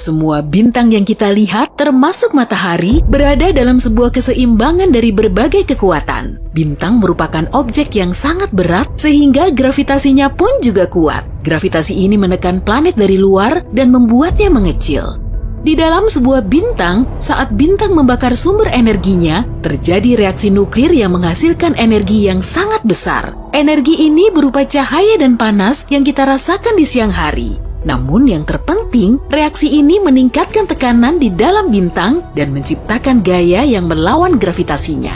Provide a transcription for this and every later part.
Semua bintang yang kita lihat, termasuk matahari, berada dalam sebuah keseimbangan dari berbagai kekuatan. Bintang merupakan objek yang sangat berat, sehingga gravitasinya pun juga kuat. Gravitasi ini menekan planet dari luar dan membuatnya mengecil. Di dalam sebuah bintang, saat bintang membakar sumber energinya, terjadi reaksi nuklir yang menghasilkan energi yang sangat besar. Energi ini berupa cahaya dan panas yang kita rasakan di siang hari. Namun yang terpenting, reaksi ini meningkatkan tekanan di dalam bintang dan menciptakan gaya yang melawan gravitasinya.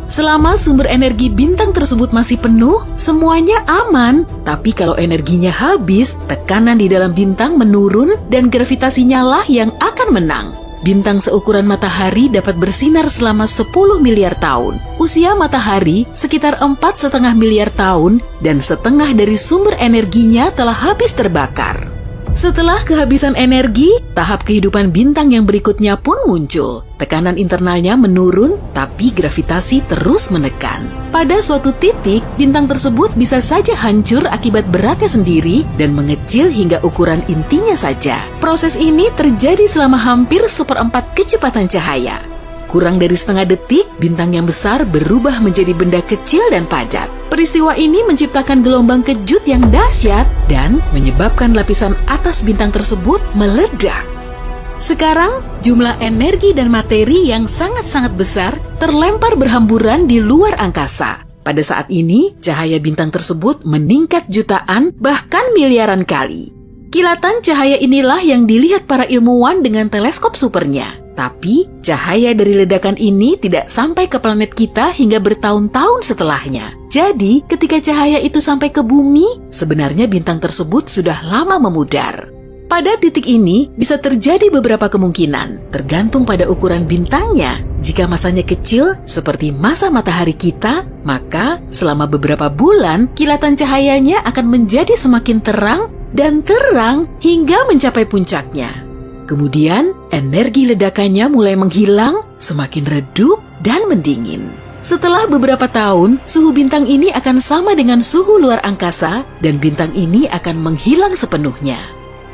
Selama sumber energi bintang tersebut masih penuh, semuanya aman. Tapi kalau energinya habis, tekanan di dalam bintang menurun dan gravitasinya lah yang akan menang. Bintang seukuran matahari dapat bersinar selama 10 miliar tahun. Usia matahari sekitar 4,5 miliar tahun dan setengah dari sumber energinya telah habis terbakar. Setelah kehabisan energi, tahap kehidupan bintang yang berikutnya pun muncul. Tekanan internalnya menurun, tapi gravitasi terus menekan. Pada suatu titik, bintang tersebut bisa saja hancur akibat beratnya sendiri dan mengecil hingga ukuran intinya saja. Proses ini terjadi selama hampir 1/4 kecepatan cahaya. Kurang dari setengah detik, bintang yang besar berubah menjadi benda kecil dan padat. Peristiwa ini menciptakan gelombang kejut yang dahsyat dan menyebabkan lapisan atas bintang tersebut meledak. Sekarang, jumlah energi dan materi yang sangat-sangat besar terlempar berhamburan di luar angkasa. Pada saat ini, cahaya bintang tersebut meningkat jutaan bahkan miliaran kali. Kilatan cahaya inilah yang dilihat para ilmuwan dengan teleskop supernya. Tapi, cahaya dari ledakan ini tidak sampai ke planet kita hingga bertahun-tahun setelahnya. Jadi, ketika cahaya itu sampai ke bumi, sebenarnya bintang tersebut sudah lama memudar. Pada titik ini, bisa terjadi beberapa kemungkinan, tergantung pada ukuran bintangnya. Jika masanya kecil, seperti masa matahari kita, maka selama beberapa bulan, kilatan cahayanya akan menjadi semakin terang dan terang hingga mencapai puncaknya. Kemudian, energi ledakannya mulai menghilang, semakin redup dan mendingin. Setelah beberapa tahun, suhu bintang ini akan sama dengan suhu luar angkasa dan bintang ini akan menghilang sepenuhnya.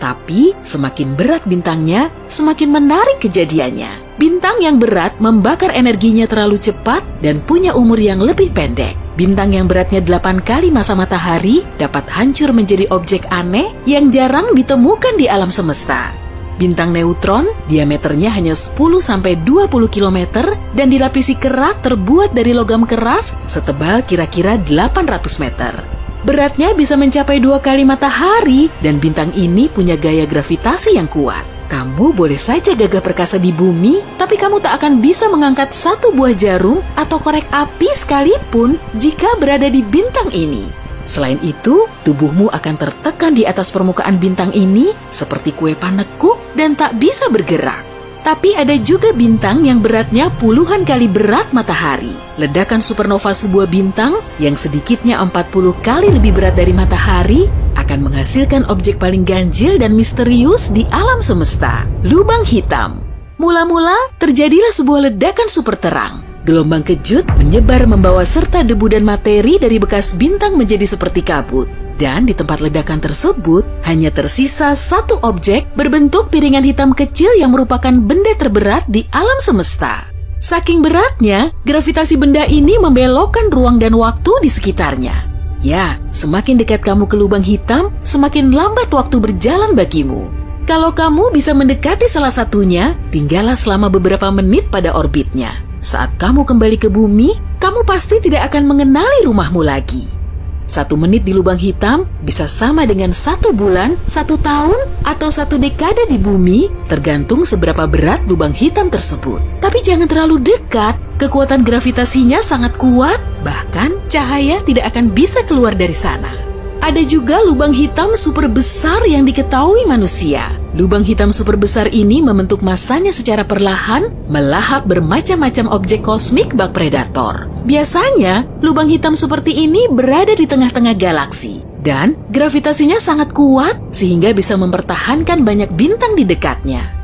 Tapi, semakin berat bintangnya, semakin menarik kejadiannya. Bintang yang berat membakar energinya terlalu cepat dan punya umur yang lebih pendek. Bintang yang beratnya 8 kali masa matahari dapat hancur menjadi objek aneh yang jarang ditemukan di alam semesta. Bintang neutron, diameternya hanya 10-20 km dan dilapisi kerak terbuat dari logam keras setebal kira-kira 800 meter. Beratnya bisa mencapai 2 kali matahari dan bintang ini punya gaya gravitasi yang kuat. Kamu boleh saja gagah perkasa di bumi, tapi kamu tak akan bisa mengangkat satu buah jarum atau korek api sekalipun jika berada di bintang ini. Selain itu, tubuhmu akan tertekan di atas permukaan bintang ini seperti kue panekuk dan tak bisa bergerak. Tapi ada juga bintang yang beratnya puluhan kali berat matahari. Ledakan supernova sebuah bintang yang sedikitnya 40 kali lebih berat dari matahari akan menghasilkan objek paling ganjil dan misterius di alam semesta, lubang hitam. Mula-mula terjadilah sebuah ledakan super terang. Gelombang kejut menyebar membawa serta debu dan materi dari bekas bintang menjadi seperti kabut. Dan di tempat ledakan tersebut, hanya tersisa satu objek berbentuk piringan hitam kecil yang merupakan benda terberat di alam semesta. Saking beratnya, gravitasi benda ini membelokkan ruang dan waktu di sekitarnya. Ya, semakin dekat kamu ke lubang hitam, semakin lambat waktu berjalan bagimu. Kalau kamu bisa mendekati salah satunya, tinggallah selama beberapa menit pada orbitnya. Saat kamu kembali ke bumi, kamu pasti tidak akan mengenali rumahmu lagi. 1 menit di lubang hitam bisa sama dengan 1 bulan, 1 tahun, atau 1 dekade di bumi, tergantung seberapa berat lubang hitam tersebut. Tapi jangan terlalu dekat, kekuatan gravitasinya sangat kuat, bahkan cahaya tidak akan bisa keluar dari sana. Ada juga lubang hitam super besar yang diketahui manusia. Lubang hitam super besar ini membentuk masanya secara perlahan, melahap bermacam-macam objek kosmik bak predator. Biasanya, lubang hitam seperti ini berada di tengah-tengah galaksi. Dan gravitasinya sangat kuat sehingga bisa mempertahankan banyak bintang di dekatnya.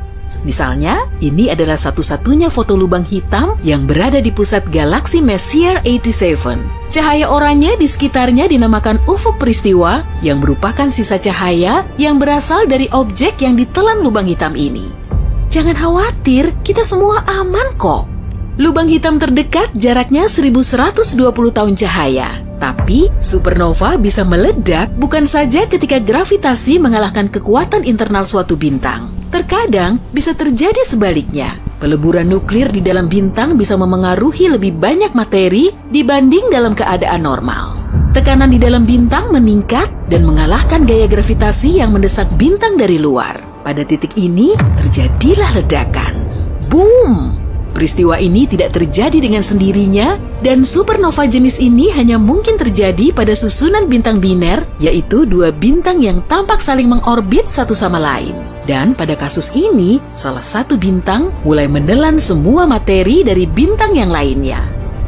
Misalnya, ini adalah satu-satunya foto lubang hitam yang berada di pusat galaksi Messier 87. Cahaya oranye di sekitarnya dinamakan ufuk peristiwa yang merupakan sisa cahaya yang berasal dari objek yang ditelan lubang hitam ini. Jangan khawatir, kita semua aman kok. Lubang hitam terdekat jaraknya 1120 tahun cahaya. Tapi, supernova bisa meledak bukan saja ketika gravitasi mengalahkan kekuatan internal suatu bintang. Terkadang bisa terjadi sebaliknya. Peleburan nuklir di dalam bintang bisa memengaruhi lebih banyak materi dibanding dalam keadaan normal. Tekanan di dalam bintang meningkat dan mengalahkan gaya gravitasi yang mendesak bintang dari luar. Pada titik ini, terjadilah ledakan. Boom! Peristiwa ini tidak terjadi dengan sendirinya, dan supernova jenis ini hanya mungkin terjadi pada susunan bintang biner, yaitu dua bintang yang tampak saling mengorbit satu sama lain. Dan pada kasus ini, salah satu bintang mulai menelan semua materi dari bintang yang lainnya.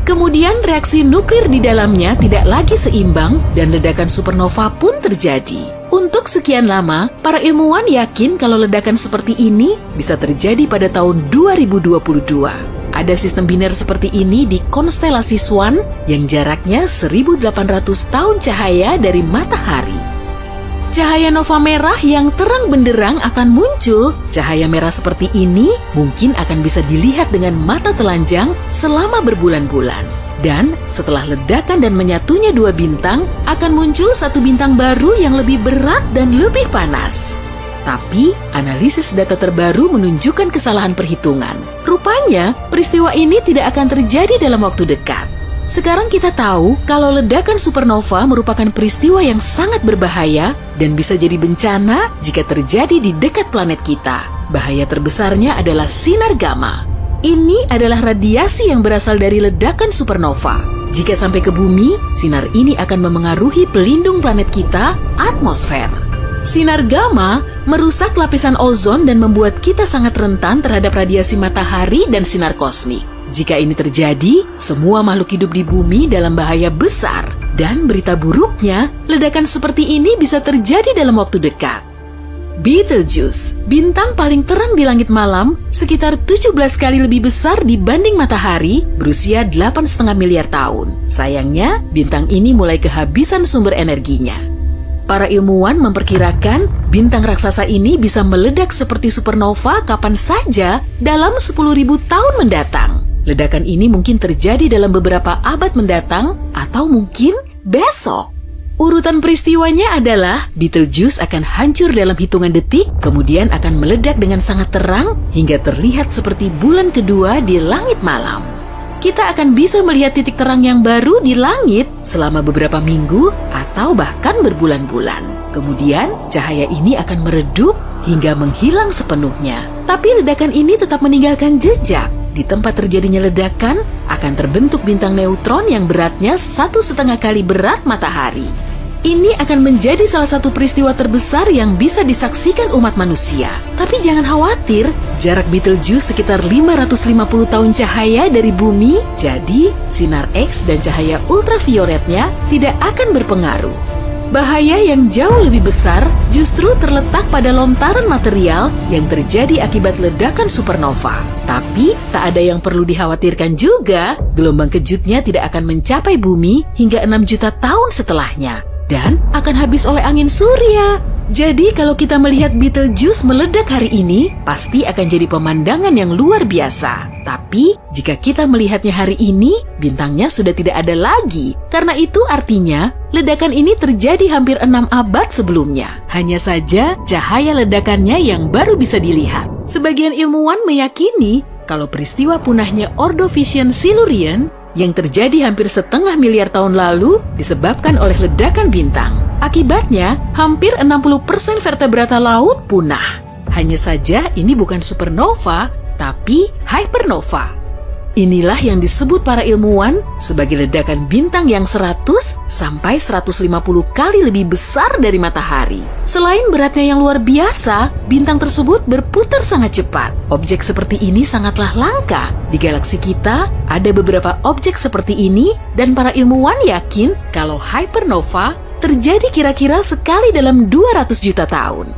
Kemudian reaksi nuklir di dalamnya tidak lagi seimbang dan ledakan supernova pun terjadi. Untuk sekian lama, para ilmuwan yakin kalau ledakan seperti ini bisa terjadi pada tahun 2022. Ada sistem biner seperti ini di konstelasi Swan yang jaraknya 1800 tahun cahaya dari matahari. Cahaya nova merah yang terang benderang akan muncul. Cahaya merah seperti ini mungkin akan bisa dilihat dengan mata telanjang selama berbulan-bulan. Dan setelah ledakan dan menyatunya dua bintang, akan muncul satu bintang baru yang lebih berat dan lebih panas. Tapi, analisis data terbaru menunjukkan kesalahan perhitungan. Rupanya, peristiwa ini tidak akan terjadi dalam waktu dekat. Sekarang kita tahu kalau ledakan supernova merupakan peristiwa yang sangat berbahaya dan bisa jadi bencana jika terjadi di dekat planet kita. Bahaya terbesarnya adalah sinar gamma. Ini adalah radiasi yang berasal dari ledakan supernova. Jika sampai ke bumi, sinar ini akan memengaruhi pelindung planet kita, atmosfer. Sinar gamma merusak lapisan ozon dan membuat kita sangat rentan terhadap radiasi matahari dan sinar kosmik. Jika ini terjadi, semua makhluk hidup di bumi dalam bahaya besar. Dan berita buruknya, ledakan seperti ini bisa terjadi dalam waktu dekat. Betelgeuse, bintang paling terang di langit malam, sekitar 17 kali lebih besar dibanding matahari, berusia 8,5 miliar tahun. Sayangnya, bintang ini mulai kehabisan sumber energinya. Para ilmuwan memperkirakan bintang raksasa ini bisa meledak seperti supernova kapan saja dalam 10.000 tahun mendatang. Ledakan ini mungkin terjadi dalam beberapa abad mendatang atau mungkin besok. Urutan peristiwanya adalah Betelgeuse akan hancur dalam hitungan detik, kemudian akan meledak dengan sangat terang hingga terlihat seperti bulan kedua di langit malam. Kita akan bisa melihat titik terang yang baru di langit selama beberapa minggu atau bahkan berbulan-bulan. Kemudian cahaya ini akan meredup hingga menghilang sepenuhnya. Tapi ledakan ini tetap meninggalkan jejak. Di tempat terjadinya ledakan akan terbentuk bintang neutron yang beratnya 1,5 kali berat matahari. Ini akan menjadi salah satu peristiwa terbesar yang bisa disaksikan umat manusia. Tapi jangan khawatir, jarak Betelgeuse sekitar 550 tahun cahaya dari bumi, jadi sinar X dan cahaya ultravioletnya tidak akan berpengaruh. Bahaya yang jauh lebih besar justru terletak pada lontaran material yang terjadi akibat ledakan supernova. Tapi, tak ada yang perlu dikhawatirkan juga, gelombang kejutnya tidak akan mencapai bumi hingga 6 juta tahun setelahnya. Dan akan habis oleh angin surya. Jadi kalau kita melihat Betelgeuse meledak hari ini, pasti akan jadi pemandangan yang luar biasa. Tapi jika kita melihatnya hari ini, bintangnya sudah tidak ada lagi. Karena itu artinya ledakan ini terjadi hampir 6 abad sebelumnya. Hanya saja cahaya ledakannya yang baru bisa dilihat. Sebagian ilmuwan meyakini kalau peristiwa punahnya Ordovician Silurian yang terjadi hampir 0,5 miliar tahun lalu disebabkan oleh ledakan bintang. Akibatnya, hampir 60% vertebrata laut punah. Hanya saja ini bukan supernova, tapi hypernova. Inilah yang disebut para ilmuwan sebagai ledakan bintang yang 100 sampai 150 kali lebih besar dari matahari. Selain beratnya yang luar biasa, bintang tersebut berputar sangat cepat. Objek seperti ini sangatlah langka. Di galaksi kita, ada beberapa objek seperti ini dan para ilmuwan yakin kalau hypernova terjadi kira-kira sekali dalam 200 juta tahun.